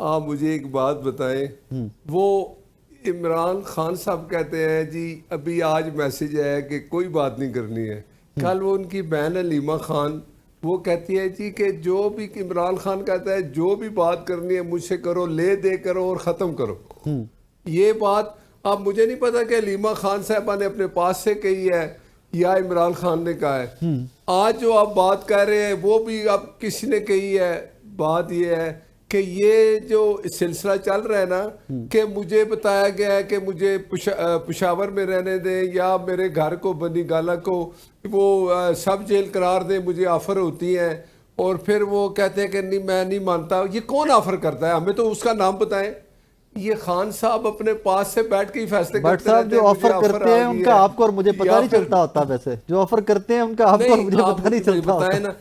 آپ مجھے ایک بات بتائیں, وہ عمران خان صاحب کہتے ہیں جی ابھی آج میسج آیا کہ کوئی بات نہیں کرنی ہے, کل وہ ان کی بہن علیمہ خان وہ کہتی ہے جی کہ جو بھی عمران خان کہتا ہے جو بھی بات کرنی ہے مجھ سے کرو, لے دے کرو اور ختم کرو. یہ بات اب مجھے نہیں پتا کہ علیمہ خان صاحبہ نے اپنے پاس سے کہی ہے یا عمران خان نے کہا ہے. آج جو آپ بات کر رہے ہیں وہ بھی اب کسی نے کہی ہے. بات یہ ہے کہ یہ جو سلسلہ چل رہا ہے نا کہ مجھے بتایا گیا ہے کہ مجھے پشاور میں رہنے دیں یا میرے گھر کو بنی گالہ کو وہ سب جیل قرار دیں, مجھے آفر ہوتی ہیں اور پھر وہ کہتے ہیں کہ نہیں میں نہیں مانتا. یہ کون آفر کرتا ہے؟ ہمیں تو اس کا نام بتائیں. یہ خان صاحب اپنے پاس سے بیٹھ کے ہی فیصلے کرتے رہتے ہیں. جو آفر کرتے ہیں ان کا آپ کو اور مجھے پتہ نہیں چلتا ہوتا. ویسے جو آفر کرتے ہیں ان کا آپ کو اور مجھے پتہ نہیں چلتا ہوتا.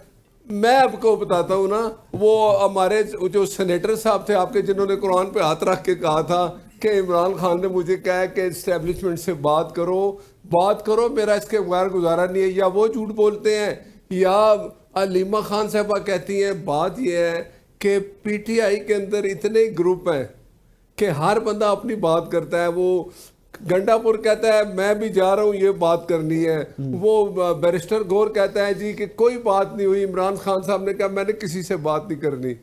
میں آپ کو بتاتا ہوں نا, وہ ہمارے جو سینیٹر صاحب تھے آپ کے جنہوں نے قرآن پہ ہاتھ رکھ کے کہا تھا کہ عمران خان نے مجھے کہا کہ اسٹیبلشمنٹ سے بات کرو میرا اس کے بغیر گزارا نہیں ہے, یا وہ جھوٹ بولتے ہیں یا علیمہ خان صاحبہ کہتی ہیں. بات یہ ہے کہ پی ٹی آئی کے اندر اتنے گروپ ہیں کہ ہر بندہ اپنی بات کرتا ہے. وہ گنڈا پور کہتا ہے میں بھی جا رہا ہوں یہ بات کرنی ہے, وہ بیرسٹر گور کہتا ہے جی کہ کوئی بات نہیں ہوئی, عمران خان صاحب نے کہا میں نے کسی سے بات نہیں کرنی.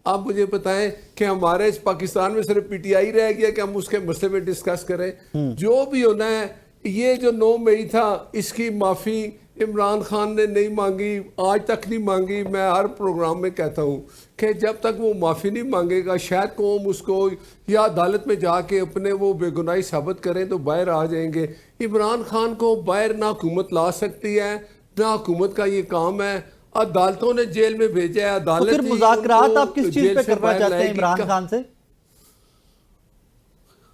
آپ مجھے بتائیں کہ ہمارے اس پاکستان میں صرف پی ٹی آئی رہ گیا کہ ہم اس کے مسئلے میں ڈسکس کریں. جو بھی ہونا ہے, یہ جو 9 مئی تھا اس کی معافی عمران خان نے نہیں مانگی, آج تک نہیں مانگی. میں ہر پروگرام میں کہتا ہوں کہ جب تک وہ معافی نہیں مانگے گا شاید قوم اس کو یا عدالت میں جا کے اپنے وہ بے گناہی ثابت کریں تو باہر آ جائیں گے. عمران خان کو باہر نہ حکومت لا سکتی ہے نہ حکومت کا یہ کام ہے. عدالتوں نے جیل میں بھیجا ہے, عدالت پھر مذاکرات آپ کس چیز پہ کرنا چاہتے ہیں عمران خان سے؟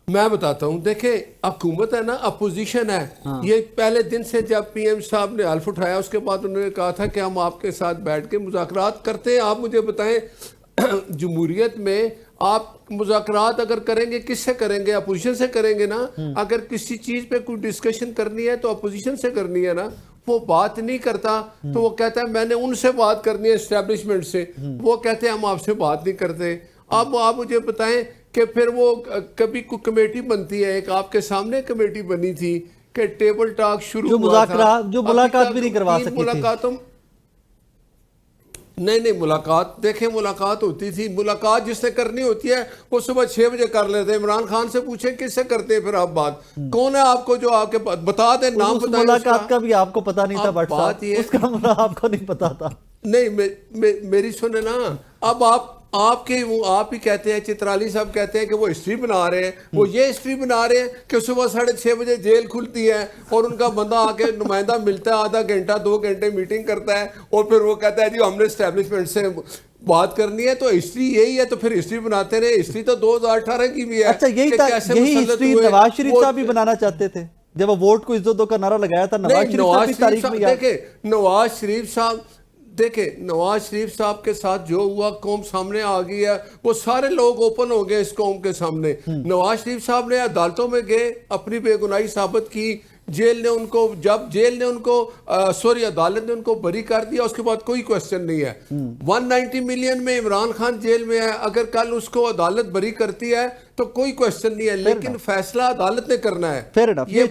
میں بتاتا ہوں. دیکھیں حکومت ہے نا, اپوزیشن ہے. یہ پہلے دن سے جب پی ایم صاحب نے حلف اٹھایا اس کے بعد انہوں نے کہا تھا کہ ہم آپ کے ساتھ بیٹھ کے مذاکرات کرتے ہیں. آپ مجھے بتائیں جمہوریت میں آپ مذاکرات اگر کریں گے کس سے کریں گے؟ اپوزیشن سے کریں گے نا. اگر کسی چیز پہ کوئی ڈسکشن کرنی ہے تو اپوزیشن سے کرنی ہے نا. وہ بات نہیں کرتا تو وہ کہتا ہے میں نے ان سے بات کرنی ہے اسٹیبلشمنٹ سے, وہ کہتے ہیں ہم آپ سے بات نہیں کرتے. اب آپ مجھے بتائیں کہ پھر وہ کبھی کوئی کمیٹی بنتی ہے, ایک آپ کے سامنے کمیٹی بنی تھی کہ ٹیبل ٹاک شروع ہوا تھا, جو ملاقات بھی نہیں کروا سکی تھی. نہیں ملاقات دیکھیں ملاقات ہوتی تھی. ملاقات جس سے کرنی ہوتی ہے وہ صبح 6 بجے کر لیتے ہیں. عمران خان سے پوچھیں کس سے کرتے ہیں پھر آپ بات, کون ہے آپ کو جو آپ کے بتا دیں نام بتائیں. ملاقات کا بھی آپ کو پتا نہیں تھا بٹ صاحب, اس کا آپ کو نہیں پتا تھا. نہیں میری سنیں نا, اب آپ ہی کہتے ہیں, چترالی صاحب کہتے ہیں کہ وہ ہسٹری بنا رہے ہیں. وہ یہ ہسٹری بنا رہے ہیں کہ صبح 6:30 بجے جیل کھلتی ہے اور ان کا بندہ آ کے نمائندہ ملتا ہے, آدھا گھنٹہ 2 گھنٹے میٹنگ کرتا ہے اور پھر وہ کہتا ہے جی ہم نے اسٹیبلشمنٹ سے بات کرنی ہے. تو ہسٹری یہی ہے تو پھر ہسٹری بناتے رہے. ہسٹری تو 2018 کی بھی ہے. اچھا یہی ہسٹری نواز شریف صاحب بھی بنانا چاہتے تھے جب وہ ووٹ کو عزت دو کا نعرہ لگایا تھا. نواز شریف صاحب کے ساتھ جو ہوا قوم سامنے آ گئی ہے, وہ سارے لوگ اوپن ہو گئے اس قوم کے سامنے. نواز شریف صاحب نے عدالتوں میں گئے, اپنی بے گناہی ثابت کی. عدالت نے ان کو بری کر دیا, اس کے بعد کوئی کوشچن نہیں ہے. 190 ملین میں عمران خان جیل میں ہے, اگر کل اس کو عدالت بری کرتی ہے تو کوئی کوشچن نہیں ہے, لیکن فیصلہ عدالت نے کرنا ہے. یہ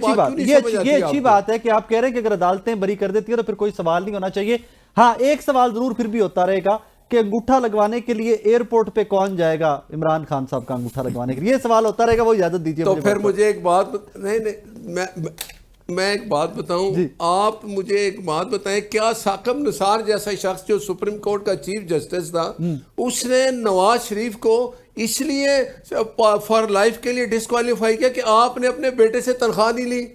اچھی بات ہے کہ آپ کہہ رہے ہیں کہ اگر عدالتیں بری کر دیتی ہیں تو پھر کوئی سوال نہیں ہونا چاہیے. ہاں ایک سوال ضرور پھر بھی ہوتا رہے گا کہ انگوٹھا لگوانے کے لیے ایئرپورٹ پہ کون جائے گا عمران خان صاحب کا انگوٹھا لگوانے کے لیے, یہ سوال ہوتا رہے گا. وہ اجازت دیجیے تو پھر مجھے ایک بات میں ایک بات بتاؤں. آپ مجھے ایک بات بتائیں, کیا ثاقب نثار جیسا شخص جو سپریم کورٹ کا چیف جسٹس تھا اس نے نواز شریف کو اس لیے فار لائف کے لیے ڈسکوالیفائی کیا کہ آپ نے اپنے بیٹے سے تنخواہ نہیں لی,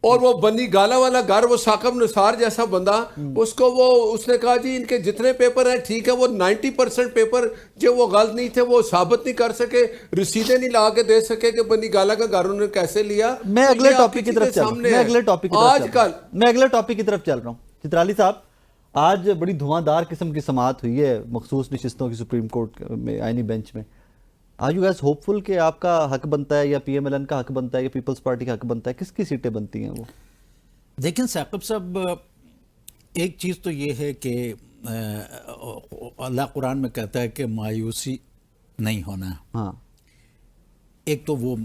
اور وہ بنی گالا والا گھر, وہ ثاقب نثار جیسا بندہ, اس نے کہا جی ان کے جتنے پیپر ہیں ٹھیک ہے, وہ 90% پیپر جو وہ غلط نہیں تھے وہ ثابت نہیں کر سکے, رسیدیں نہیں لا کے دے سکے کہ بنی گالا کا گھر انہوں نے کیسے لیا. میں اگلے ٹاپک کی طرف چل رہا ہوں. چترالی صاحب, آج بڑی دھواں قسم کی سماعت ہوئی ہے مخصوص نشستوں کی سپریم کورٹ میں آئینی بینچ میں. آر یو گیس ہوپ فل کہ آپ کا حق بنتا ہے یا پی ایم ایل این کا حق بنتا ہے یا پیپلز پارٹی کا حق بنتا ہے؟ کس کی سیٹیں بنتی ہیں وہ؟ دیکھیں ثاقب صاحب, ایک چیز تو یہ ہے کہ اللہ قرآن میں کہتا ہے کہ مایوسی نہیں ہونا. ہاں ایک تو وہ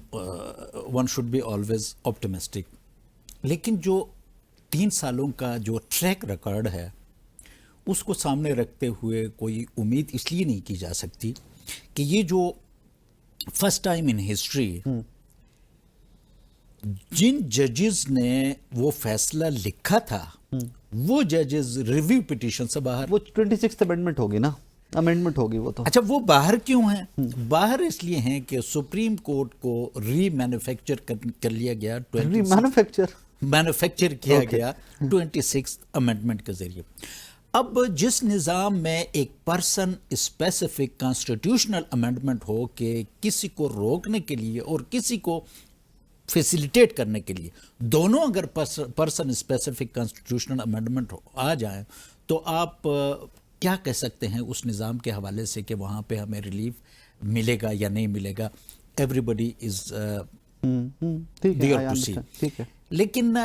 one should be always optimistic, لیکن جو 3 سالوں کا جو ٹریک ریکارڈ ہے اس کو سامنے رکھتے ہوئے کوئی امید اس لیے نہیں کی جا سکتی کہ یہ جو فرسٹ ٹائم ان ہسٹری جن ججز نے وہ فیصلہ لکھا تھا وہ ججز ریویو پٹیشن سے باہر. وہ 26th امینڈمنٹ ہوگی نا, امینڈمنٹ ہوگی وہ تو. اچھا وہ باہر کیوں ہیں؟ باہر اس لیے ہیں کہ سپریم کورٹ کو ری مینوفیکچر کر لیا گیا, مینوفیکچر کیا گیا 26th امینڈمنٹ کے ذریعے. اب جس نظام میں ایک پرسن اسپیسیفک کانسٹیٹیوشنل امینڈمنٹ ہو کہ کسی کو روکنے کے لیے اور کسی کو فیسیلیٹیٹ کرنے کے لیے, دونوں اگر پرسن اسپیسیفک کانسٹیٹیوشنل امینڈمنٹ آ جائیں تو آپ کیا کہہ سکتے ہیں اس نظام کے حوالے سے کہ وہاں پہ ہمیں ریلیف ملے گا یا نہیں ملے گا؟ Everybody is there to see. لیکن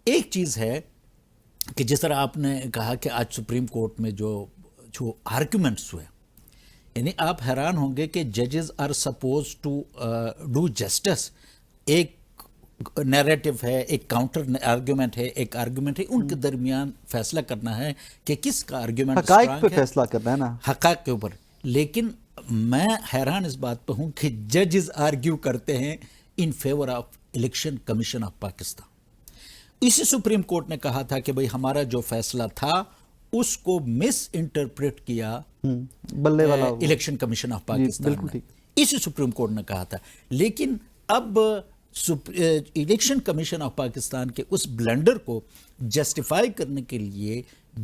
ایک چیز ہے کہ جس طرح آپ نے کہا کہ آج سپریم کورٹ میں جو آرگومنٹس ہوئے, یعنی آپ حیران ہوں گے کہ ججز are supposed to do justice. ایک نیریٹو ہے, ایک کاؤنٹر آرگومنٹ ہے, ایک آرگومنٹ ہے, ان کے درمیان فیصلہ کرنا ہے کہ کس کا آرگومنٹ حقائق پہ فیصلہ کرنا ہے نا, حقائق کے اوپر. لیکن میں حیران اس بات پہ ہوں کہ ججز آرگیو کرتے ہیں in favour of election commission of Pakistan. اسی سپریم کورٹ نے کہا تھا کہ بھئی ہمارا جو فیصلہ تھا اس کو مس انٹرپریٹ کیا بلے والا الیکشن کمیشن آف پاکستان نے. اسی سپریم کورٹ نے کہا تھا. لیکن اب الیکشن کمیشن آف پاکستان کے اس بلنڈر کو جسٹیفائی کرنے کے لیے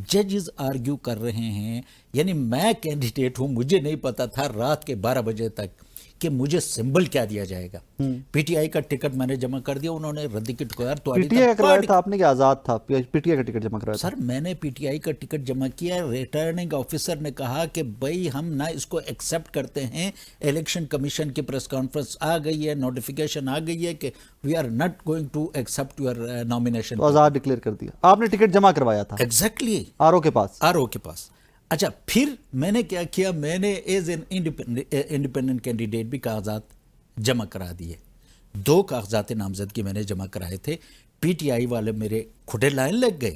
ججز آرگیو کر رہے ہیں. یعنی میں کینڈیڈیٹ ہوں, مجھے نہیں پتا تھا رات کے 12 بجے تک کہ مجھے سمبل کیا دیا جائے گا. پی ٹی آئی کا ٹکٹ میں نے جمع کر دیا, انہوں نے ردی کٹ کو یار تو پی ٹی آئی کا کرایا تھا آپ نے کہ آزاد تھا؟ پی ٹی آئی کا ٹکٹ جمع کرایا تھا. سر میں نے پی ٹی آئی کا ٹکٹ جمع کیا. ریٹرننگ آفیسر نے کہا کہ بھئی ہم نہ اس کو ایکسیپٹ کرتے ہیں, الیکشن کمیشن کی پریس کانفرنس آ گئی ہے, نوٹیفیکیشن آ گئی ہے کہ we are not going to accept your nomination. آزاد ڈکلیئر کر دیا آپ نے, ٹکٹ جمع کروایا تھا ایگزیکٹلی آر او کے پاس. آر او کے پاس. اچھا پھر میں نے کیا کیا, میں نے ایز این انڈیپینڈنٹ کینڈیڈیٹ بھی کاغذات جمع کرا دیے. 2 کاغذات نامزدگی میں نے جمع کرائے تھے. پی ٹی آئی والے میرے کھڑے لائن لگ گئے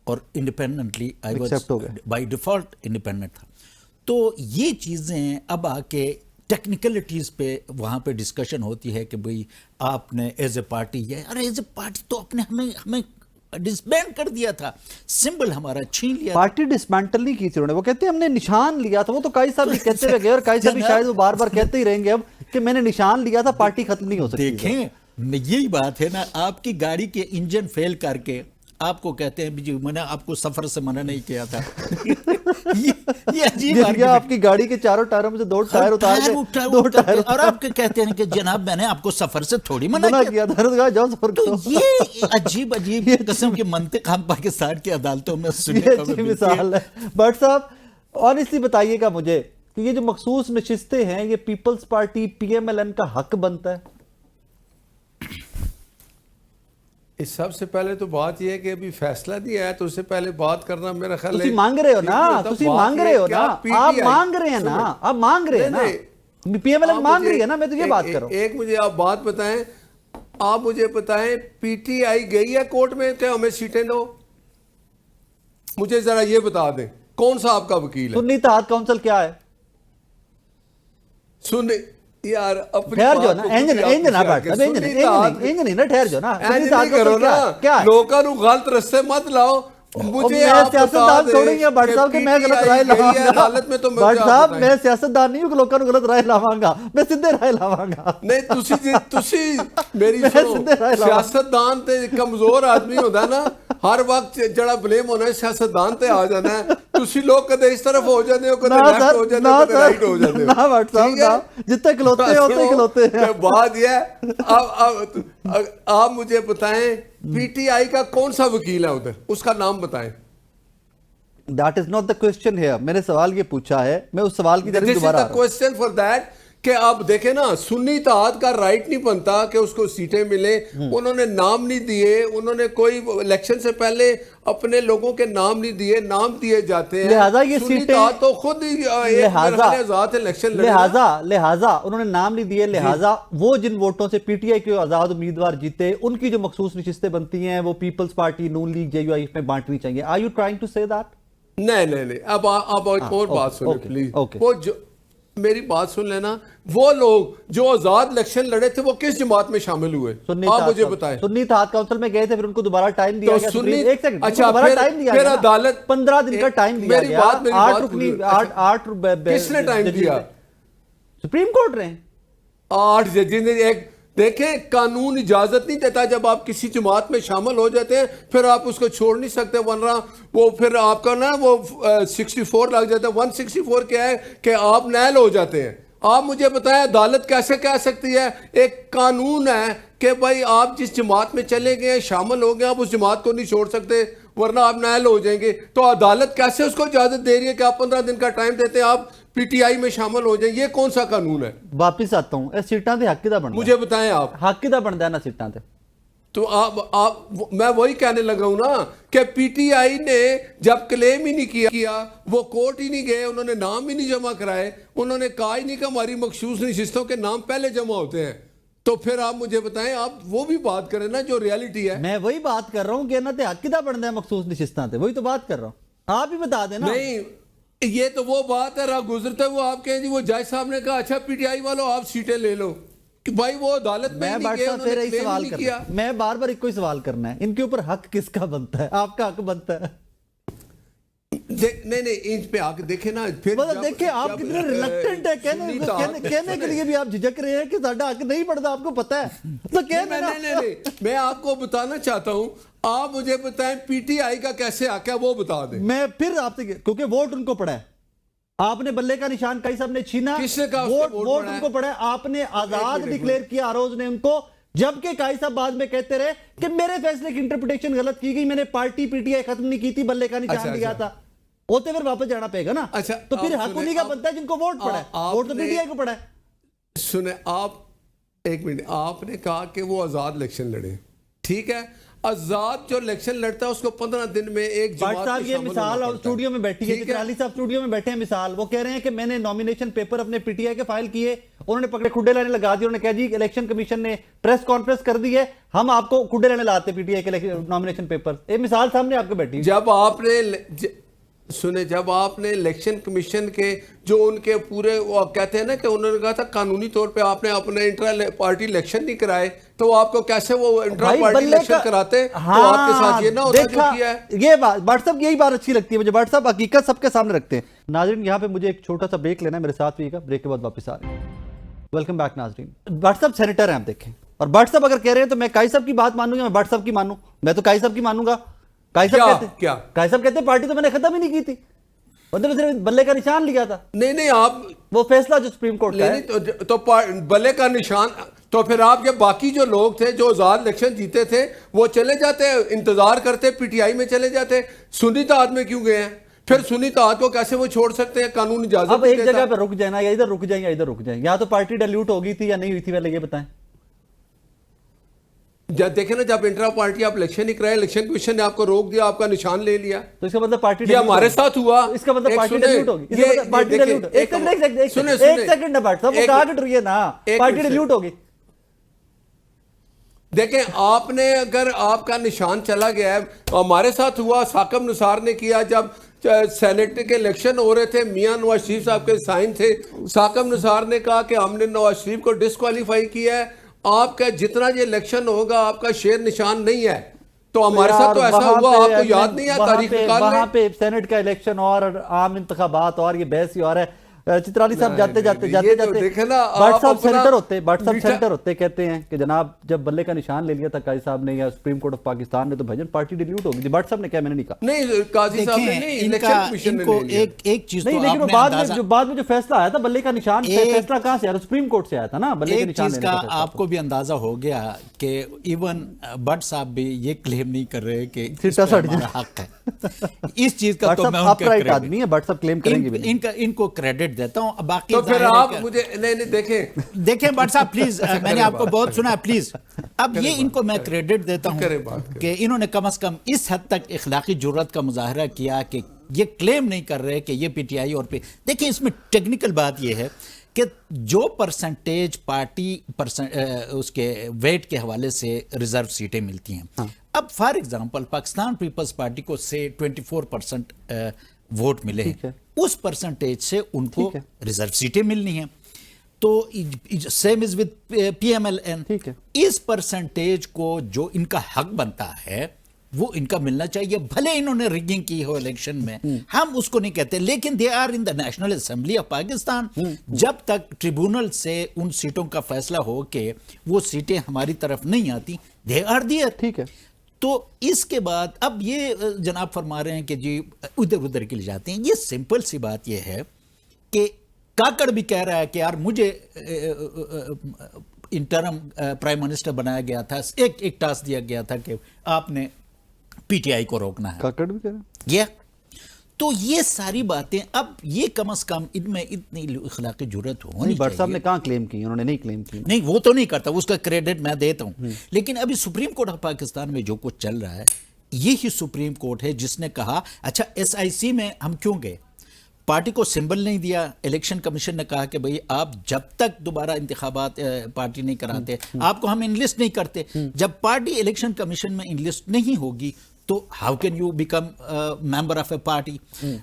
اور independently I was by default independent تھا. تو یہ چیزیں اب آ کے ٹیکنیکلٹیز پہ وہاں پہ ڈسکشن ہوتی ہے کہ بھئی آپ نے as a party array as a party تو آپ نے ہمیں ڈسبینڈ کر دیا تھا, سمبل ہمارا چھین لیا. پارٹی ڈسمینٹل نہیں کی تھی انہوں نے, وہ کہتے ہیں ہم نے نشان لیا تھا. وہ تو کائی صاحب بھی کہتے ہوئے گئے اور کائی صاحب بھی شاید وہ بار بار کہتے ہی رہیں گے اب کہ میں نے نشان لیا تھا, پارٹی ختم نہیں ہو سکتی. دیکھیں یہی بات ہے نا, آپ کی گاڑی کے انجن فیل کر کے آپ کو کہتے ہیں جی میں نے آپ کو سفر سے منع نہیں کیا تھا. یہ عجیب ہے. آپ کی گاڑی کے 4 ٹائروں میں سے 2 ٹائر اتار کے 2 ٹائر, اور آپ کہتے ہیں کہ جناب میں نے آپ کو سفر سے تھوڑی منع کیا تھا, جاؤ سفر کرو. یہ عجیب قسم کی منطق ہم پاکستان کی عدالتوں میں سننے کو مثال ہے. بٹ صاحب آنیسٹلی بتائیے گا مجھے کہ یہ جو مخصوص نشستیں ہیں یہ Peoples Party P M L N کا حق بنتا ہے؟ اس سب سے پہلے تو بات یہ ہے کہ ابھی فیصلہ دیا ہے تو اس سے پہلے بات کرنا میرا خیال ہے. تسی مانگ رہے ہو نا, تسی مانگ رہے ہو نا, آپ مانگ رہے ہیں نا, آپ مانگ رہے ہیں نا, پی ایم ایل این مانگ رہی ہے نا, میں تو یہ بات کر رہا ہوں. ایک مجھے آپ بات بتائیں, آپ مجھے بتائیں پی ٹی آئی گئی ہے کورٹ میں کہ ہمیں سیٹیں دو؟ مجھے ذرا یہ بتا دیں کون سا آپ کا وکیل ہے؟ سنی اتحاد کونسل کیا ہے؟ سنی یار ٹھہر جو نا, انج نہ بیٹھ اب انج نہیں نا, ٹھہر جو نا, ایسے نہیں کرو نا, لوکاں نو غلط رستے مت لاؤ. مجھے آپ بتا دیں بٹ صاحب کہ میں غلط رائے لاواں گا. بٹ صاحب میں سیاستدان نہیں ہوں کہ لوکاں نو غلط رائے لاواں گا, میں سیدھے رائے لاواں گا. نہیں تسی میری سنو, سیاستدان تے کمزور آدمی ہوندا نا, ہر وقت جڑا بلیم ہونا ہے سیاستدان تے آ جانا ہے. تسی لوگ کدے اس طرف ہو جاندے ہو, کدے لیفٹ ہو جاندے ہو, کدے رائٹ ہو جاندے ہو. نا بٹ صاحب جتنے کھلوتے ہوتے ہی کھلوتے ہیں. بات یہ ہے, آپ مجھے بتائیں پی ٹی آئی کا کون سا وکیل ہے ادھر, اس کا نام بتائیں. That is not the question here. میں نے سوال یہ پوچھا ہے, میں اس سوال کی طرف دوبارہ This is the question for that کہ اب دیکھیں نا سنی اتحاد کا رائٹ نہیں بنتا کہ اس کو سیٹیں ملیں. انہوں نے نام نہیں دیے, انہوں نے کوئی الیکشن سے پہلے اپنے لوگوں کے نام نہیں دیے, نام دیے جاتے ہیں. لہٰذا یہ سنی سیٹیں اتحاد تو خود ہی ایک مرحلے آزاد الیکشن لڑے. لہٰذا انہوں نے نام نہیں دیے, لہٰذا وہ جن ووٹوں سے پی ٹی آئی کے آزاد امیدوار جیتے ان کی جو مخصوص نشستیں بنتی ہیں وہ پیپلز پارٹی, نون لیگ, جے یو آئی میں بانٹنی چاہیے. Are you trying to say that? نہیں اب ایک اور بات سنیں پلیز. اوکے, وہ جو میری بات سن لینا, وہ لوگ جو آزاد الیکشن لڑے تھے وہ کس جماعت میں شامل ہوئے آپ مجھے بتائیں. سنی اتحاد کونسل میں گئے تھے, پھر ان کو دوبارہ ٹائم دیا گیا. ایک سیکنڈ, اچھا پھر عدالت 15 دن کا ٹائم دیا گیا. 8 کس نے ٹائم دیا؟ سپریم کورٹ نے. 8 ججز نے. ایک دیکھیں قانون اجازت نہیں دیتا جب آپ کسی جماعت میں شامل ہو جاتے ہیں پھر آپ اس کو چھوڑ نہیں سکتے, ورنہ وہ پھر آپ کا نا وہ 64 لگ جاتا ہے. 164 کیا ہے کہ آپ نیل ہو جاتے ہیں. آپ مجھے بتائیں عدالت کیسے کہہ سکتی ہے؟ ایک قانون ہے کہ بھائی آپ جس جماعت میں چلے گئے شامل ہو گئے, آپ اس جماعت کو نہیں چھوڑ سکتے ورنہ آپ نیل ہو جائیں گے. تو عدالت کیسے اس کو اجازت دے رہی ہے کہ آپ 15 دن کا ٹائم دیتے ہیں آپ پی ٹی آئی میں شامل ہو جائیں؟ یہ کون سا قانون ہے؟ واپس آتا ہوں, اے سیٹاں تے حق دا بندا, مجھے بتائیں آپ حق دا بندا ہے نا سیٹاں تے. تو آپ میں وہی کہنے لگا ہوں نا کہ پی ٹی آئی نے جب کلیم ہی نہیں کیا, وہ کورٹ ہی نہیں گئے, انہوں نے نام ہی نہیں جمع کرائے, انہوں نے کہا ہی نہیں کہ ہماری مخصوص نشستوں کے نام پہلے جمع ہوتے ہیں, تو پھر آپ مجھے بتائیں, آپ وہ بھی بات کریں نا جو ریالٹی ہے. میں وہی بات کر رہا ہوں کہ انہاں تے حق دا بندا ہے مخصوص نشستاں تے, وہی تو بات کر رہا ہوں. آپ ہی بتا دیں نا. نہیں, یہ تو وہ بات ہے راہ گزرتے وہ آپ کہیں جی وہ جج صاحب نے کہا اچھا پی ٹی آئی والوں آپ سیٹیں لے لو, کہ بھائی وہ عدالت میں نہیں گئے, انہوں نے کلیم نہیں کیا. میں بار بار ایک کوئی سوال کرنا ہے, ان کے اوپر حق کس کا بنتا ہے؟ آپ کا حق بنتا ہے. نہیں ان پہ آ کے دیکھیں نا, پھر دیکھیں آپ کتنے ریلیکٹنٹ ہے کہنے کے لیے بھی آپ جھجک رہے ہیں کہ ساڈا حق نہیں بڑھتا, آپ کو پتا ہے تو نہیں, میں آپ کو بتانا چاہتا ہوں, آپ مجھے بتائیں پی ٹی آئی کا کیسے حق ہے وہ بتا دیں. میں پھر آپ سے, کیونکہ ووٹ ان کو پڑا ہے, آپ نے بلے کا نشان کئی صاحب نے چھینا, کس نے کہا ووٹ ان کو پڑا ہے, آپ نے آزاد ڈکلیئر کیا روز نے ان کو, جبکہ کائی صاحب بعد میں کہتے رہے کہ میرے فیصلے کی انٹرپریٹیشن غلط کی گئی, میں نے پارٹی پی ٹی آئی ختم نہیں کی تھی, بلے کا نشان دیا تھا. ہوتے پھر واپس جانا پے گا نا. تو پھر حق انہی کا بنتا ہے جن کو ووٹ پڑا ہے, ووٹ تو پی ٹی آئی کو پڑا ہے. سنیں آپ ایک منٹ, آپ نے کہا کہ وہ آزاد الیکشن لڑے, ٹھیک ہے, آزاد جو الیکشن لڑتا ہے اس کو 15 دن میں ایک جماعت صاحب یہ مثال اور اسٹوڈیو میں بیٹھی ہے, چترالی صاحب اسٹوڈیو میں بیٹھے ہیں مثال, وہ کہہ رہے ہیں کہ میں نے نومینیشن پیپر اپنے پی ٹی آئی کے فائل کیے, انہوں نے پکڑے کھڈے لانے لگا دی, انہوں نے کہا جی الیکشن کمیشن نے پریس کانفرنس کر دی ہے, ہم آپ کو کھڈے لانے لاتے پی ٹی آئی کے نومینیشن پیپر. یہ مثال سامنے آپ کے بیٹھی. جب آپ نے سنیں, جب آپ نے الیکشن کمیشن کے جو ان کے پورے وہ کہتے ہیں نا کہ انہوں نے کہا تھا قانونی طور پہ آپ نے اپنے انٹرا پارٹی الیکشن نہیں کرائے, تو آپ کو کیسے وہ انٹرا پارٹی الیکشن کراتے؟ تو آپ کے ساتھ یہ نہ ہوتا جو کیا ہے. یہ بات بٹ صاحب یہی بات اچھی لگتی ہے مجھے, بٹ صاحب حقیقت سب کے سامنے رکھتے ہیں. ناظرین یہاں پہ مجھے ایک چھوٹا سا بریک لینا ہے, میرے ساتھ بھی گا, بریک کے بعد واپس آ رہے ہیں. ویلکم بیک ناظرین. بٹ صاحب سینیٹر ہیں آپ دیکھیں, اور بٹ صاحب اگر کہہ رہے ہیں تو میں کائی صاحب کی بات مانوں گا, میں بٹ صاحب کی مانوں, میں تو کائی صاحب کی مانوں گا. کائی صاحب کہتے ہیں پارٹی تو میں نے ختم ہی نہیں کی تھی, صرف بلے کا نشان لیا تھا. نہیں آپ وہ فیصلہ جو سپریم کورٹ کا ہے تو بلے کا نشان, تو پھر آپ یہ باقی جو لوگ تھے جو آزاد الیکشن جیتے تھے وہ چلے جاتے, انتظار کرتے, پی ٹی آئی میں چلے جاتے, سنی اتحاد میں کیوں گئے ہیں؟ پھر سنی اتحاد کو کیسے وہ چھوڑ سکتے ہیں؟ قانون اجازت اب ایک جگہ پہ رک جائیں نا, یا ادھر رک جائیں یا ادھر رک جائیں, یا تو پارٹی ڈیلیوٹ ہو گئی تھی یا نہیں ہوئی تھی, پہلے یہ بتائیں. جب دیکھیں نا, جب انٹرا پارٹی آپ الیکشن نہیں کرائے, الیکشن کمیشن نے آپ کو روک دیا, آپ کا نشان لے لیا, تو اس کا مطلب پارٹی یہ ہمارے ساتھ ہوا, اس کا مطلب پارٹی ڈیلیوٹ ہوگی. ایک سیکنڈ نا بٹ صاحب, وہ ٹارگٹ رہی ہے نا, پارٹی ڈیلیوٹ ہوگی. دیکھیں آپ نے, اگر آپ کا نشان چلا گیا ہے, ہمارے ساتھ ہوا, ثاقب نثار نے کیا, جب سینٹ کے الیکشن ہو رہے تھے, میاں نواز شریف صاحب کے سائن تھے, ثاقب نثار نے کہا کہ ہم نے نواز شریف کو ڈسکوالیفائی کیا ہے, آپ کا جتنا یہ الیکشن ہوگا آپ کا شیر نشان نہیں ہے. تو ہمارے ساتھ تو ایسا ہوا, آپ کو یاد نہیں ہے تاریخ نکال لیں. وہاں پہ سینٹ کا الیکشن اور عام انتخابات اور یہ بحث ہی اور ہے. چترالی صاحب جاتے بٹ صاحب سینیٹر ہوتے کہتے ہیں کہ جناب جب بلے کا نشان لے لیا تھا قاضی صاحب نے یا سپریم کورٹ آف پاکستان نے, تو بھجن پارٹی ڈیلیوٹ ہو گئی تھی. بٹ صاحب نے کہا, میں نے نہیں کہا. نہیں قاضی صاحب نے نہیں, الیکشن کمیشن نے لے لیا. ایک چیز تو لیکن بعد میں جو فیصلہ آیا تھا بلے کا نشان, فیصلہ کہاں سے آیا؟ سپریم کورٹ سے آیا تھا نا بلے کا نشان. ایک چیز کا آپ کو بھی اندازہ ہو گیا کہ ایون بٹ صاحب بھی یہ کلیم نہیں کر رہے کہ ہمارا حق ہے. اس چیز کا تو میں ان کا ان کو کریڈٹ دیتا ہوں. باقی تو پھر آپ مجھے نہیں دیکھیں بٹ صاحب پلیز, میں نے آپ کو بہت سنا ہے, پلیز اب یہ ان کو میں کریڈٹ دیتا ہوں کہ انہوں نے کم از کم اس حد تک اخلاقی جرات کا مظاہرہ کیا کہ یہ کلیم نہیں کر رہے کہ یہ پی ٹی آئی اور دیکھیں اس میں ٹیکنیکل بات یہ ہے کہ جو پرسنٹیج پارٹی اس کے ویٹ کے حوالے سے ریزرو سیٹیں ملتی ہیں, اب فار ایگزامپل پاکستان پیپلز پارٹی کو سے 24% ووٹ ملے ہیں, اس پرسنٹیج سے ان کو ریزرو سیٹیں ملنی ہیں, تو same as with P M L N, اس پرسنٹیج کو جو ان کا حق بنتا ہے وہ ان کا ملنا چاہیے, بھلے انہوں نے ریگنگ کی ہو الیکشن میں, ہم اس کو نہیں کہتے, لیکن they are in the National Assembly of Pakistan. جب تک ٹریبونل سے ان سیٹوں کا فیصلہ ہو کہ وہ سیٹیں ہماری طرف نہیں آتی, دے آر دیئر. ٹھیک ہے, تو اس کے بعد اب یہ جناب فرما رہے ہیں کہ جی ادھر کے لیے جاتے ہیں. یہ سمپل سی بات یہ ہے کہ کاکڑ بھی کہہ رہا ہے کہ یار مجھے انٹرم پرائم منسٹر بنایا گیا تھا, ایک ٹاسک دیا گیا تھا کہ آپ نے پی ٹی آئی کو روکنا ہے. کاکڑ بھی کہہ رہا ہے. تو یہ ساری باتیں اب یہ کم از کم ان میں اتنی اخلاقی جرات ہونی چاہیے. بٹ صاحب نے کہاں کلیم کی, انہوں نے نہیں کلیم کی. نہیں وہ تو نہیں کرتا, اس کا کریڈٹ میں دیتا ہوں, لیکن ابھی سپریم کورٹ آف پاکستان میں جو کچھ چل رہا ہے, یہی سپریم کورٹ ہے جس نے کہا اچھا ایس آئی سی میں ہم کیوں گئے, پارٹی کو سمبل نہیں دیا, الیکشن کمیشن نے کہا کہ بھئی آپ جب تک دوبارہ انتخابات پارٹی نہیں کراتے آپ کو ہم انلسٹ نہیں کرتے. جب پارٹی الیکشن کمیشن میں انلسٹ نہیں ہوگی تو how can you become member of a party.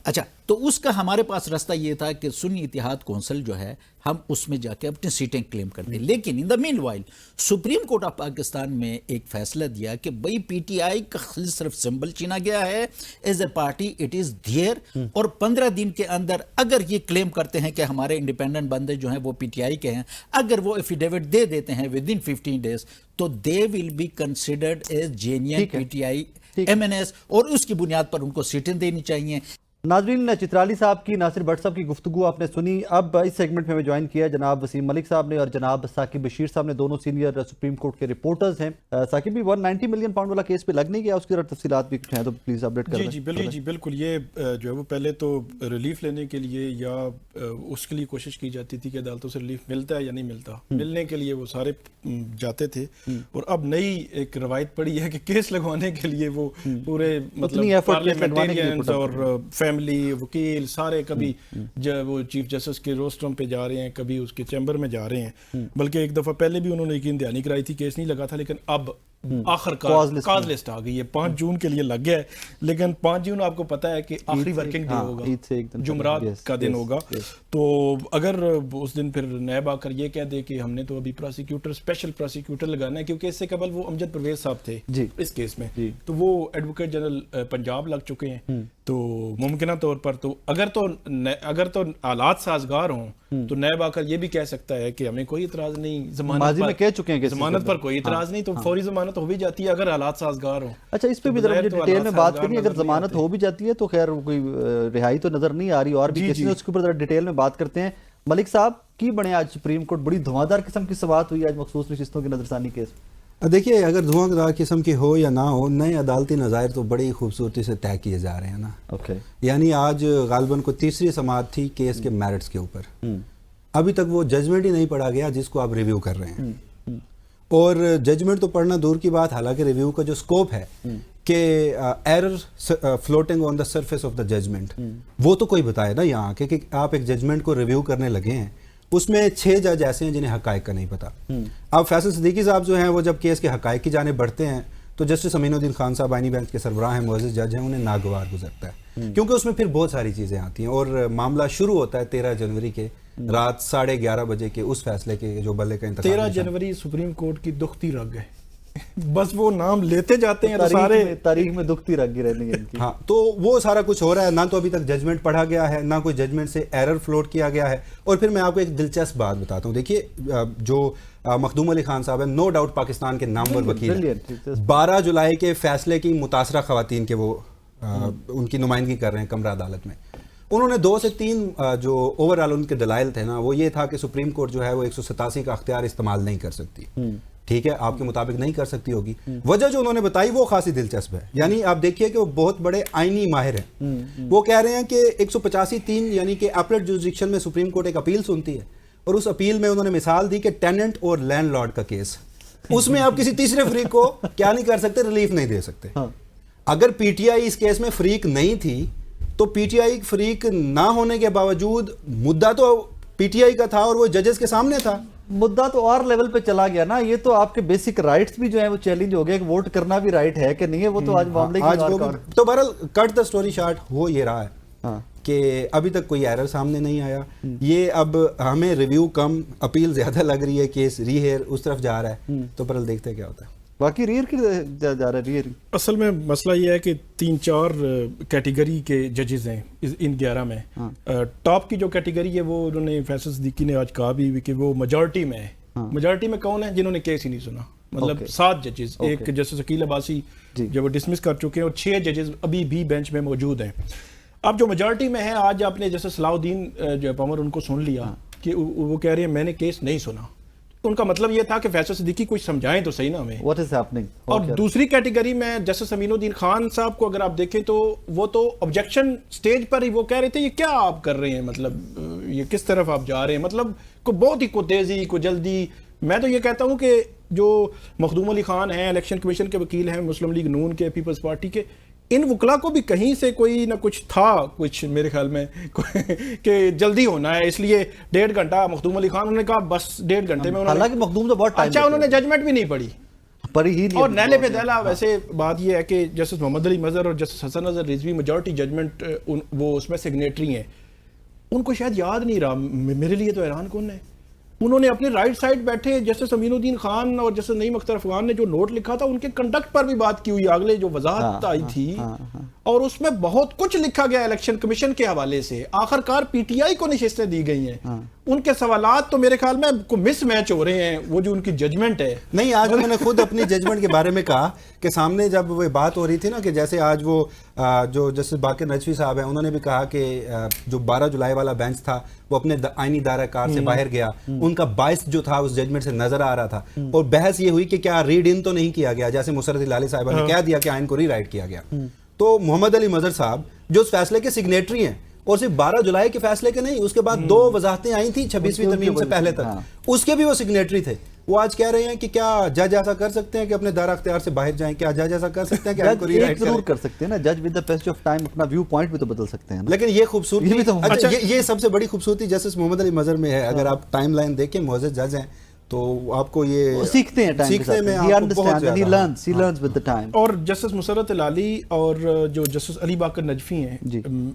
اچھا تو اس کا ہمارے پاس راستہ یہ تھا کہ سنی اتحاد کونسل جو ہے ہم اس میں جا کے اپنی سیٹیں کلیم کرتے, لیکن in the meanwhile Supreme Court of Pakistan میں ایک فیصلہ دیا کہ بھئی پی ٹی آئی کا صرف سمبل چینا گیا ہے as a party, it is there, اور 15 دن کے اندر اگر یہ کلیم کرتے ہیں کہ ہمارے انڈیپینڈنٹ بندے جو ہیں وہ پی ٹی آئی کے ہیں, اگر وہ ایفیڈیوٹ دے دیتے ہیں ود ان 15 days تو they will be considered as genuine P T I M N S, اور اس کی بنیاد پر ان کو سیٹیں دینی چاہیے. ناظرین, چترالی صاحب کی, ناصر بٹ صاحب کی گفتگو آپ نے سنی. اب اس سیگمنٹ میں ہمیں جوائن کیا جناب وسیم ملک صاحب نے اور جناب ثاقب بشیر صاحب نے, دونوں سینئر سپریم کورٹ کے رپورٹرز ہیں. ثاقب بھی 190 ملین پاؤنڈ والا کیس پہ لگ نہیں گیا, اس کی تفصیلات بھی کچھ ہیں تو پلیز اپڈیٹ کر دیں. جی بالکل, یہ جو ہے وہ پہلے تو ریلیف لینے کے لیے یا اس کے لیے کوشش کی جاتی تھی کہ عدالتوں سے ریلیف ملتا ہے یا نہیں ملتا, ملنے کے لیے وہ سارے جاتے تھے, اور اب نئی ایک روایت پڑی ہے کہ کیس لگوانے کے لیے وہ پورے مطلب پارلیمنٹیرینز اور فیملی وکیل سارے, کبھی وہ چیف جسٹس کے روسٹرم پہ جا رہے ہیں, کبھی اس کے چیمبر میں جا رہے ہیں. بلکہ ایک دفعہ پہلے بھی انہوں نے یقین دہانی کرائی تھی, کیس نہیں لگا تھا, لیکن اب آخر کاز لسٹ آ گئی ہے, 5 جون کے لیے لگ گیا ہے. لیکن 5 جون آپ کو پتہ ہے کہ آخری ورکنگ ڈے ہوگا, جمعرات کا دن ہوگا, تو اگر اس دن پھر نیب آ کر یہ کہہ دے کہ ہم نے تو ابھی پروسیکیوٹر اسپیشل پروسیکیوٹر لگانا ہے, کیونکہ اس سے قبل وہ امجد پرویز صاحب تھے اس کیس میں, تو وہ ایڈوکیٹ جنرل پنجاب لگ چکے ہیں. تو ممکنہ طور پر تو اگر تو حالات سازگار ہوں تو نیب آ کر یہ بھی کہہ سکتا ہے کہ ہمیں کوئی اعتراض نہیں, ضمانت پر کوئی اعتراض نہیں, تو فوری ضمانت ہو بھی جاتی ہے اگر حالات سازگار ہوں. اچھا, اس پہ بھی ذرا ڈیٹیل میں بات کرنی, اگر ضمانت ہو بھی جاتی ہے تو خیر کوئی رہائی تو نظر نہیں آ رہی, اور بھی کیسز اس کے اوپر ذرا ڈیٹیل میں بات کرتے ہیں. ملک صاحب کی بنے آج سپریم کورٹ, بڑی دھواں قسم کی سماعت ہوئی آج مخصوص نشستوں کی نظر ثانی کیس. دیکھیے, اگر دھواں دار قسم کی ہو یا نہ ہو, نئے عدالتی نظائر تو بڑی خوبصورتی سے طے کیے جا رہے ہیں نا. یعنی آج غالباً کو تیسری سماعت تھی کیس کے میرٹس کے اوپر, ابھی تک وہ ججمنٹ ہی نہیں پڑھا گیا جس کو آپ ریویو کر رہے ہیں. اور ججمنٹ تو پڑھنا دور کی بات, حالانکہ ریویو کا جو سکوپ ہے کہ error floating on the surface of the judgment, وہ تو کوئی بتائے نا یہاں کہ آپ ایک ججمنٹ کو ریویو کرنے لگے ہیں, اس میں 6 جج ایسے ہیں جنہیں حقائق کا نہیں پتا. اب فیصل صدیقی صاحب جو ہیں وہ جب کیس کے حقائق کی جانب بڑھتے ہیں تو جسٹس امین الدین خان صاحب آئینی بینچ کے سربراہ ہیں, معزز جج ہیں, انہیں ناگوار گزرتا ہے, کیونکہ اس میں پھر بہت ساری چیزیں آتی ہیں. اور معاملہ شروع ہوتا ہے 13 جنوری کے رات 11:30 بجے کے اس فیصلے کے جو بلے کا انتخاب. 13 جنوری سپریم کورٹ کی دکھتی رگ ہے, بس وہ نام لیتے جاتے ہیں, سارے تاریخ میں دکھتی رگ رہنے ہیں. ہاں, تو وہ سارا کچھ ہو رہا ہے, نہ تو ابھی تک ججمنٹ پڑھا گیا ہے, نہ کوئی ججمنٹ سے ایرر فلوٹ کیا گیا ہے. اور پھر میں آپ کو ایک دلچسپ بات بتاتا ہوں. دیکھیے, جو مخدوم علی خان صاحب ہیں, نو ڈاؤٹ پاکستان کے نامور وکیل ہیں, 12 جولائی کے فیصلے کی متاثرہ خواتین کے وہ ان کی نمائندگی کر رہے ہیں کمرہ عدالت میں. انہوں نے 2 سے 3 جو اوور آل ان کے دلائل تھے نا, وہ یہ تھا کہ سپریم کورٹ جو ہے وہ 187 کا اختیار استعمال نہیں کر سکتی. ٹھیک ہے آپ کے مطابق نہیں کر سکتی ہوگی. وجہ جو انہوں نے بتائی وہ خاصی دلچسپ ہے. یعنی آپ دیکھیے کہ وہ بہت بڑے آئینی ماہر ہیں. وہ کہہ رہے ہیں کہ 185(3) یعنی کہ اپلیٹ جوریسڈکشن میں سپریم کورٹ ایک اپیل سنتی ہے, اور اس اپیل میں انہوں نے مثال دی کہ ٹیننٹ اور لینڈ لارڈ کا کیس, اس میں آپ کسی تیسرے فریق کو کیا نہیں کر سکتے, ریلیف نہیں دے سکتے. اگر پی ٹی آئی اس کیس میں فریق نہیں تھی تو پی ٹی آئی فریق نہ ہونے کے باوجود مدعا تو پی ٹی آئی کا تھا اور وہ ججز کے سامنے تھا. مدعا تو اور لیول پہ چلا گیا نا. یہ تو آپ کے بیسک رائٹس بھی جو ہیں وہ چیلنج ہو گیا کہ ووٹ کرنا بھی رائٹ ہے کہ نہیں ہے, وہ تو آج معاملے کی تو بہرحال کٹ دا سٹوری شارٹ ہو یہ رہا ہے کہ ابھی تک کوئی ایرر سامنے نہیں آیا. یہ اب ہمیں ریویو کم اپیل زیادہ لگ رہی ہے, کیس ری ہیئر اس طرف جا رہا ہے, تو بہرحال دیکھتے ہیں کیا ہوتا ہے. باقی ریئر کی جا رہا ہے ریئر. اصل میں مسئلہ یہ ہے کہ 3-4 کیٹیگری کے ججز ہیں ان 11 میں. ٹاپ کی جو کیٹیگری ہے وہ انہوں نے فیصل صدیقی نے آج کہا بھی کہ وہ میجورٹی میں ہے. میجورٹی میں کون ہے؟ جنہوں نے کیس ہی نہیں سنا, مطلب 7 ججز. ایک جسٹس عقیل عباسی جو وہ ڈسمس کر چکے ہیں, اور 6 ججز ابھی بھی بینچ میں موجود ہیں. اب جو میجورٹی میں ہے, آج آپ نے جیسے صلاح الدین جو پامر ان کو سن لیا کہ وہ کہہ رہے ہیں میں نے کیس نہیں سنا. ان کا مطلب یہ تھا کہ فیصل صدیقی کچھ سمجھائیں تو صحیح نا ہمیں. What is happening? اور دوسری کیٹیگری میں جسٹس امین الدین خان صاحب کو اگر آپ دیکھیں تو وہ تو آبجیکشن سٹیج پر ہی وہ کہہ رہے تھے یہ کیا آپ کر رہے ہیں, مطلب یہ کس طرف آپ جا رہے ہیں, مطلب کو بہت ہی کو تیزی کو جلدی. میں تو یہ کہتا ہوں کہ جو مخدوم علی خان ہیں, الیکشن کمیشن کے وکیل ہیں, مسلم لیگ نون کے, پیپلز پارٹی کے, ان وکلا کو بھی کہیں سے کوئی نہ کچھ تھا, کچھ میرے خیال میں کہ جلدی ہونا ہے, اس لیے 1.5 گھنٹہ مخدوم علی خان انہوں نے کہا بس 1.5 گھنٹے میں. حالانکہ مخدوم تو بہت ٹائم, اچھا انہوں نے ججمنٹ بھی نہیں پڑھی ہی نہیں. اور نیلے پہ دہلا. ویسے بات یہ ہے کہ جسٹس محمد علی مظہر اور جسٹس حسن اظہر رضوی میجورٹی ججمنٹ وہ اس میں سگنیٹری ہیں, ان کو شاید یاد نہیں رہا. میرے لیے تو حیران کن ہے, انہوں نے اپنے رائٹ سائڈ بیٹھے جسٹس امین الدین خان اور جسٹس نعیم اختر افغان نے جو نوٹ لکھا تھا ان کے کنڈکٹ پر بھی بات کی ہوئی, اگلے جو وضاحت آئی تھی, اور اس میں بہت کچھ لکھا گیا الیکشن کمیشن کے حوالے سے. آخر کار پی ٹی آئی کو نشستیں دی گئی ہیں, ان کے سوالات تو میرے خیال میں مس میچ ہو رہے ہیں. وہ جو ان کی ججمنٹ ہے نہیں, آج انہوں نے خود اپنی ججمنٹ کے بارے میں کہا کہ سامنے جب وہ بات ہو رہی تھی نا کہ جیسے آج وہ جو جسٹس باقر نجفی صاحب ہیں انہوں نے بھی کہا کہ جو 12 جولائی والا بینچ تھا وہ اپنے آئینی دائرہ کار سے باہر گیا, ان کا باعث جو تھا اس ججمنٹ سے نظر آ رہا تھا, اور بحث یہ ہوئی کہ کیا ریڈ ان تو نہیں کیا گیا, جیسے مسرت العلی صاحبہ نے کہہ دیا کہ آئین کو ری رائٹ کیا گیا. تو محمد علی مظہر صاحب جو اس فیصلے کے سگنیٹری ہیں, اور صرف 12 جولائی کے فیصلے کے نہیں, اس کے بعد 2 وضاحتیں آئی تھیں 26ویں ترمیم سے پہلے تک, اس کے بھی وہ سگنیٹری تھے. وہ آج کہہ رہے ہیں کہ کیا جج ایسا کر سکتے ہیں کہ اپنے دائرہ اختیار سے باہر جائیں؟ کیا جج ایسا کر سکتے ہیں کہ آئین کو ری رائٹ ضرور کر سکتے ہیں نا, جج with the passage of time اپنا ویو پوائنٹ بھی تو بدل سکتے ہیں. لیکن یہ خوبصورتی, یہ سب سے بڑی خوبصورتی جسٹس محمد علی مظہر میں ہے. اگر آپ ٹائم لائن دیکھیں, معزز جج ہیں تو آپ کو یہ سیکھتے ہیں ٹائم کے ساتھ. اور جسٹس مسرت العلی اور جو جسٹس علی باقر نجفی ہیں,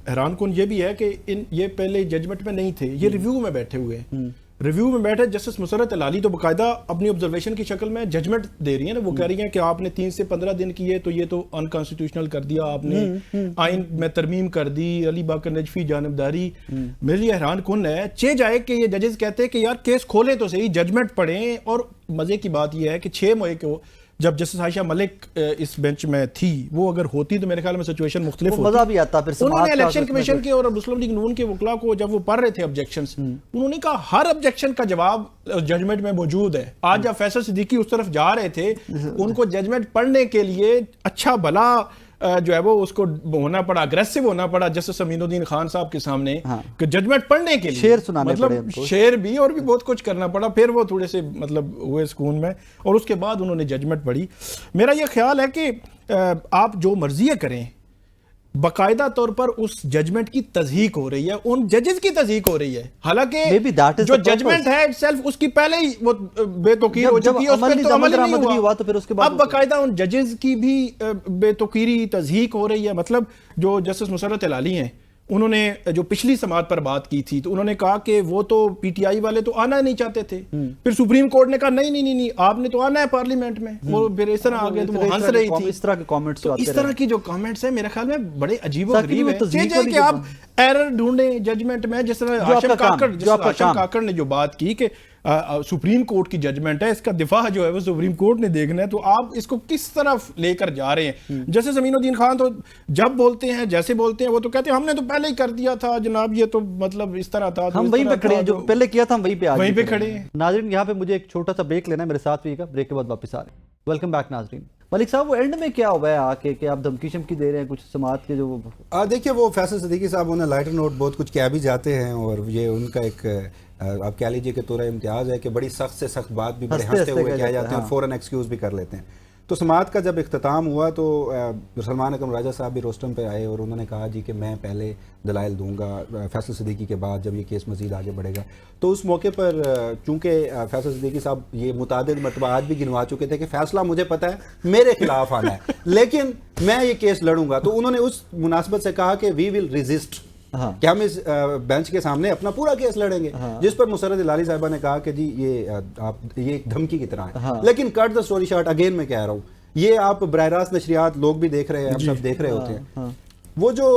حیران کن یہ بھی ہے کہ یہ پہلے ججمنٹ میں نہیں تھے, یہ ریویو میں بیٹھے ہوئے ہیں. ریویو میں بیٹھے جسٹس مسرت العلی تو باقاعدہ اپنی آبزرویشن کی شکل میں ججمنٹ دے رہی ہیں نا. وہ کہہ رہی ہیں کہ آپ نے 3 سے 15 دن کیے تو یہ تو انکانسٹیٹیوشنل کر دیا آپ نے, آئین میں ترمیم کر دی, علی باقر نجفی جانبداری. میرے لیے حیران کن ہے چہ جائے کہ یہ ججز کہتے ہیں کہ یار کیس کھولیں تو صحیح, ججمنٹ پڑھیں. اور مزے کی بات یہ ہے کہ 6 مئی کو جب جسٹس عائشہ ملک اس بینچ میں تھی, وہ اگر ہوتی تو میرے خیال میں سچویشن مختلف ہوتی. مزہ بھی آتا. پھر انہوں نے الیکشن کمیشن کے اور مسلم لیگ نون کے وکلا کو جب وہ پڑھ رہے تھے آبجیکشنز, انہوں نے کہا ہر آبجیکشن کا جواب ججمنٹ میں موجود ہے. آج جب فیصل صدیقی اس طرف جا رہے تھے, ان کو ججمنٹ پڑھنے کے لیے اچھا بھلا جو ہے وہ اس کو ہونا پڑا, اگریسو ہونا پڑا جسٹس امین الدین خان صاحب کے سامنے کہ ججمنٹ پڑھنے کے لیے شعر سنانے پڑے, مطلب شعر بھی اور بھی بہت کچھ کرنا پڑا. پھر وہ تھوڑے سے مطلب ہوئے سکون میں, اور اس کے بعد انہوں نے ججمنٹ پڑھی. میرا یہ خیال ہے کہ آپ جو مرضی کریں, باقاعدہ طور پر اس ججمنٹ کی تصحیح ہو رہی ہے, ان ججز کی تصحیح ہو رہی ہے. حالانکہ جو ججمنٹ ہے سیلف اس کی پہلے ہی وہ بے توقیر ہو چکی ہے, اس پر تو عمل نہیں ہوا. اب باقاعدہ ان ججز کی بھی بے توقیری تصحیح ہو رہی ہے. مطلب جو جسٹس مسرت العلی ہیں, انہوں نے جو پچھلی سماعت پر بات کی تھی تو انہوں نے کہا کہ وہ تو پی ٹی آئی والے تو آنا نہیں چاہتے تھے. پھر سپریم کورٹ نے کہا نہیں آپ نے تو آنا ہے پارلیمنٹ میں. وہ پھر اس طرح آگے تو وہ ہنس رہی تھی. اس طرح کے کامنٹس تو اس طرح کی جو کامنٹس ہیں میرے خیال میں بڑے عجیب و غریب ہیں کہ آپ ایرر ڈھونڈیں ججمنٹ میں. جس طرح ہاشم کاکڑ نے جو بات کی کہ سپریم کورٹ کی ججمنٹ ہے, اس کا دفاع جو ہے وہ سپریم کورٹ نے دیکھنا ہے. تو آپ اس کو کس طرف لے کر جا رہے ہیں؟ جیسے زمین الدین خان تو جب بولتے ہیں جیسے بولتے ہیں وہ تو کہتے ہیں ہم نے تو پہلے ہی کر دیا تھا جناب, یہ تو مطلب اس طرح تھا, ہم وہیں پہ کھڑے ہیں, جو پہلے کیا تھا ہم وہیں پہ کھڑے ہیں. ناظرین یہاں پہ مجھے ایک چھوٹا سا بریک لینا ہے, میرے ساتھ بھی بریک کے بعد واپس آ رہے ہیں. ویلکم بیک ناظرین. ملک صاحب وہ اینڈ میں کیا ہوا ہے آ کے کہ آپ دھمکی شمکی دے رہے ہیں کچھ سماعت کے جو دیکھیے وہ فیصل صدیقی صاحب انہیں لائٹر نوٹ بہت کچھ کہہ بھی جاتے ہیں, اور یہ ان کا ایک آپ کہہ لیجیے کہ طور امتیاز ہے کہ بڑی سخت سے سخت بات بھی بڑے ہنستے ہوئے کہہ جاتے ہیں, فوراً ایکسکیوز بھی کر لیتے ہیں. تو سماعت کا جب اختتام ہوا تو سلمان اکرم راجہ صاحب بھی روسٹم پہ آئے اور انہوں نے کہا جی کہ میں پہلے دلائل دوں گا فیصل صدیقی کے بعد جب یہ کیس مزید آگے بڑھے گا. تو اس موقع پر چونکہ فیصل صدیقی صاحب یہ متعدد مرتبہ آج بھی گنوا چکے تھے کہ فیصلہ مجھے پتہ ہے میرے خلاف آنا ہے لیکن میں یہ کیس لڑوں گا, تو انہوں نے اس مناسبت سے کہا کہ وی ول ریزسٹ, کہ ہم اس بینچ کے سامنے اپنا پورا کیس لڑیں گے. جس پر مسرت ہلالی صاحبہ نے کہا کہ جی یہ ایک دھمکی کی طرح ہے. لیکن کٹ دا سٹوری شارٹ, اگین میں کہہ رہا ہوں, یہ آپ براہ راست نشریات لوگ بھی دیکھ رہے ہیں, ہم سب دیکھ رہے ہوتے ہیں, وہ جو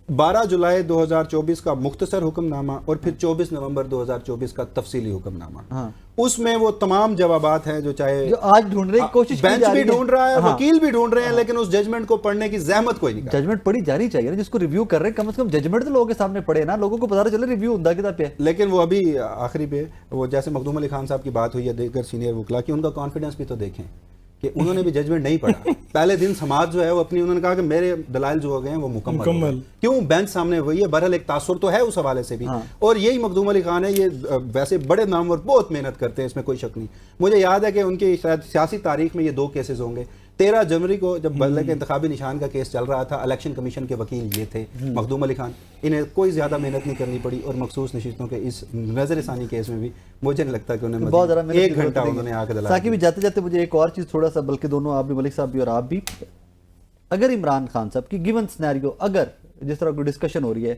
12 جولائی 2024 کا مختصر حکم نامہ اور پھر 24 نومبر 2024 کا تفصیلی حکم نامہ, اس میں وہ تمام جوابات ہیں جو چاہے جو آج ڈھونڈنے کی کوشش بینچ بھی ڈھونڈ رہا ہے, وکیل بھی ڈھونڈ رہے ہیں, لیکن اس ججمنٹ کو پڑھنے کی زحمت کوئی نہیں. ججمنٹ پڑھی جانی چاہیے, جس کو ریویو کر رہے ہیں کم از کم ججمنٹ تو لوگوں کے سامنے پڑھے نا, لوگوں کو پتہ چلے ریویو ہوندا کدھر پہ ہے. لیکن وہ ابھی آخری پہ وہ جیسے مخدوم علی خان صاحب کی بات ہوئی ہے دیگر سینئر وکلا کی, ان کا کانفیڈنس بھی تو دیکھیں کہ انہوں نے بھی ججمنٹ نہیں پڑھا. پہلے دن سماعت جو ہے وہ اپنی انہوں نے کہا کہ میرے دلائل جو ہو گئے ہیں وہ مکمل. کیوں بینچ سامنے وہی ہے, بہرحال ایک تاثر تو ہے اس حوالے سے بھی. اور یہی مخدوم علی خان ہے, یہ ویسے بڑے نامور بہت محنت کرتے ہیں, اس میں کوئی شک نہیں. مجھے یاد ہے کہ ان کی شاید سیاسی تاریخ میں یہ 2 کیسز ہوں گے. 13 جنوری کو جب بدلے کے انتخابی نشان کا کیس چل رہا تھا, الیکشن کمیشن کے وکیل یہ تھے مخدوم علی خان, انہیں کوئی زیادہ محنت نہیں کرنی پڑی, اور مخصوص نشستوں کے اس نظر ثانی کیس میں بھی مجھے نہیں لگتا کہ انہیں بہت زیادہ 1 گھنٹہ انہوں نے آ کے دلائل. ساقی بھی جاتے جاتے مجھے ایک اور چیز تھوڑا سا, بلکہ دونوں آپ بھی, ملک صاحب بھی اور آپ بھی, اگر عمران خان صاحب کی گیون سینیریو, اگر جس طرح کوئی ڈسکشن ہو رہی ہے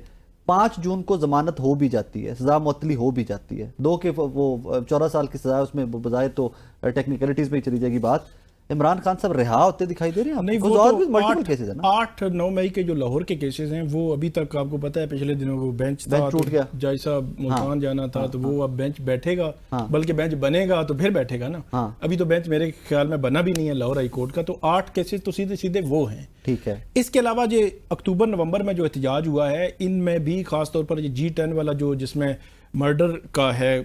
5 جون کو ضمانت ہو بھی جاتی ہے, سزا معطلی ہو بھی جاتی ہے, 2 کے وہ 14 سال کی سزا, اس میں بظاہر تو ٹیکنیکلٹیز میں چلی جائے گی بات, عمران خان صاحب رہا ہوتے دکھائی دے رہے ہیں؟ نہیں, وہ تو 8-9 مئی کے جو لاہور کے کیسز ہیں وہ ابھی تک آپ کو پتہ ہے پچھلے دنوں وہ بینچ ٹوٹ گیا, جج صاحب ملتان جانا تھا, تو وہ اب بینچ بیٹھے گا, بلکہ بینچ بنے گا تو پھر بیٹھے گا نا. ابھی تو بینچ میرے خیال میں بنا بھی نہیں ہے لاہور ہائی کورٹ کا, تو 8 کیسز تو سیدھے سیدھے وہ ہیں. ٹھیک ہے. اس کے علاوہ جو اکتوبر نومبر میں جو احتجاج ہوا ہے, ان میں بھی خاص طور پر یہ G10 والا جو جس میں مرڈر کا ہے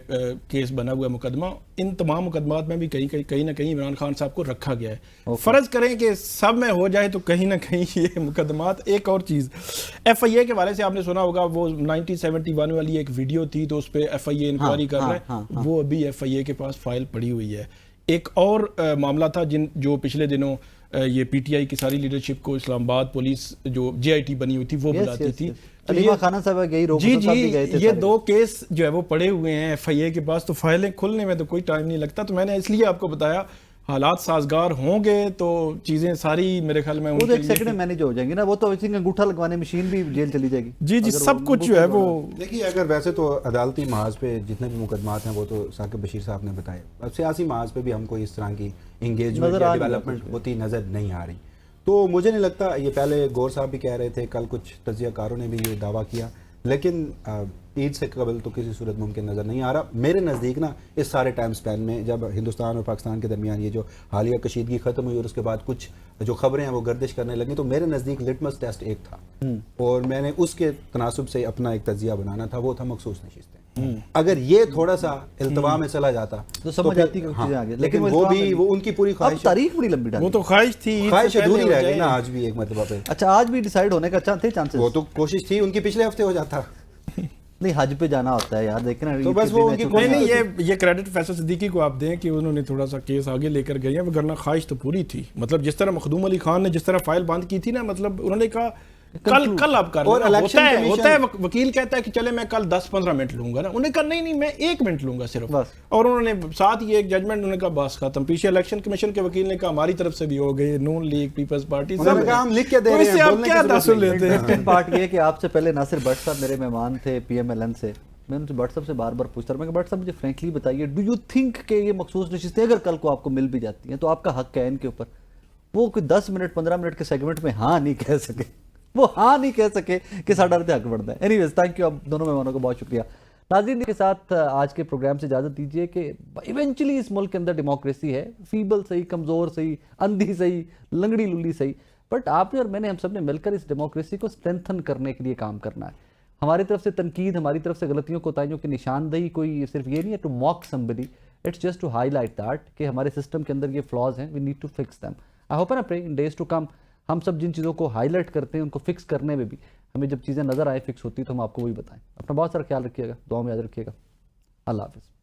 کیس بنا ہوا مقدمہ, ان تمام مقدمات میں بھی کہیں نہ کہیں عمران خان صاحب کو رکھا گیا ہے. فرض کریں کہ سب میں ہو جائے تو کہیں نہ کہیں یہ مقدمات. ایک اور چیز ایف آئی اے کے حوالے سے آپ نے سنا ہوگا, وہ 1971 والی ایک ویڈیو تھی, تو اس پہ ایف آئی اے انکوائری کر رہا ہے, وہ ابھی ایف آئی اے کے پاس فائل پڑی ہوئی ہے. ایک اور معاملہ تھا جو پچھلے دنوں یہ پی ٹی آئی کی ساری لیڈرشپ کو اسلام آباد پولیس جو جے آئی ٹی بنی ہوئی تھی وہ بلاتی تھی, جی یہ 2 کیس جو ہے وہ پڑے ہوئے ہیں ایف آئی اے کے پاس, تو فائلیں کھلنے میں تو کوئی ٹائم نہیں لگتا. تو میں نے اس لیے آپ کو بتایا حالات سازگار ہوں گے تو چیزیں ساری میرے خیال میں وہ تو 1 سیکنڈ میں مینیج ہو جائیں گی نا, وہ تو انگوٹھا لگوانے مشین بھی جیل چلی جائے گی. جی سب کچھ جو ہے وہ دیکھیے, اگر ویسے تو عدالتی محاذ پہ جتنے بھی مقدمات ہیں وہ تو ثاقب بشیر صاحب نے بتائے, اب سیاسی محاذ پہ بھی ہم کو اس طرح کی انگیجمنٹ یا ڈیولپمنٹ ہوتی نظر نہیں آ رہی. تو مجھے نہیں لگتا, یہ پہلے گور صاحب بھی کہہ رہے تھے, کل کچھ تجزیہ کاروں نے بھی یہ دعویٰ کیا, لیکن عید سے قبل تو کسی صورت ممکن نظر نہیں آ رہا میرے نزدیک نا. اس سارے ٹائم سپین میں جب ہندوستان اور پاکستان کے درمیان یہ جو حالیہ کشیدگی ختم ہوئی اور اس کے بعد کچھ جو خبریں ہیں وہ گردش کرنے لگیں, تو میرے نزدیک لٹمس ٹیسٹ ایک تھا, اور میں نے اس کے تناسب سے اپنا ایک تجزیہ بنانا تھا, وہ تھا مخصوص نشستیں. اگر یہ تھوڑا سا التوا میں چلا جاتا تو سمجھ آتی کہ چیزیں آگے, لیکن وہ بھی وہ ان کی پوری خواہش, تاریخ بڑی لمبی ڈالی, وہ تو خواہش تھی, خواہش ادھوری رہ گئی نا آج بھی ایک مرتبہ پہ. اچھا آج بھی ڈیسائیڈ ہونے کا تھے چانسز, وہ تو کوشش تھی ان کی, پچھلے ہفتے ہو جاتا. نہیں حج پہ جانا ہوتا ہے یار, دیکھنا تو بس وہ نہیں, یہ کریڈٹ فیصل صدیقی کو آپ دیں کہ انہوں نے تھوڑا سا کیس آگے لے کر گئے ہیں, وگرنہ خواہش تو پوری تھی. مطلب جس طرح مخدوم علی خان نے جس طرح فائل بند کی تھی نا, مطلب انہوں نے کہا کل آپ کر لینا, ہوتا ہے وکیل کہتا ہے کہ چلے میں کل 10-15 منٹ لوں گا نا, انہوں نے کہا نہیں میں 1 منٹ لوں گا صرف, اور انہوں نے ساتھ ہی ایک ججمنٹ انہوں نے کہا بس ختم. پیچھے الیکشن کمیشن کے وکیل نے کہا ہماری طرف سے بھی ہو گئے, نون لیگ پیپلز پارٹی, انہوں نے کہا ہم لکھ کے دے رہے ہیں, آپ کیا تاثر لیتے ہیں. پارٹ یہ کہ آپ سے پہلے ناصر بٹ صاحب میرے مہمان تھے پی ایم ایل این سے, میں ان سے بٹ صاحب سے بار پوچھتا رہا, میں کہ بٹ صاحب مجھے فرینکلی بتائیے, ڈو یو تھنک کہ یہ مخصوص نشستیں اگر کل کو آپ کو مل بھی جاتی ہیں تو آپ کا حق ہے ان کے اوپر؟ وہ کوئی 10 منٹ 15 منٹ کے سیگمنٹ میں ہاں نہیں کہہ سکے, وہ ہاں نہیں کہہ سکے کہ ساڈا حق بڑھتا ہے. اینی ویز تھینک یو, آپ دونوں مہمانوں کا بہت شکریہ. ناظرین کے ساتھ آج کے پروگرام سے اجازت دیجیے کہ ایونچولی اس ملک کے اندر ڈیموکریسی ہے، فیبل صحیح، کمزور صحیح، اندھی صحیح، لنگڑی للی صحیح، بٹ آپ نے اور میں نے، ہم سب نے مل کر اس ڈیموکریسی کو اسٹرینتھن کرنے کے لیے کام کرنا ہے. ہماری طرف سے تنقید، ہماری طرف سے غلطیوں کوتاہیوں کی نشاندہی کوئی صرف یہ نہیں ہے to mock somebody، it's just to highlight that کہ ہمارے سسٹم کے اندر یہ فلاز ہیں، we need to fix them. I hope and pray in days to come ہم سب جن چیزوں کو ہائی لائٹ کرتے ہیں ان کو فکس کرنے میں بھی ہمیں جب چیزیں نظر آئے فکس ہوتی تو ہم آپ کو وہی بتائیں. اپنا بہت سارا خیال رکھیے گا، دعاؤں میں یاد رکھیے گا. اللہ حافظ.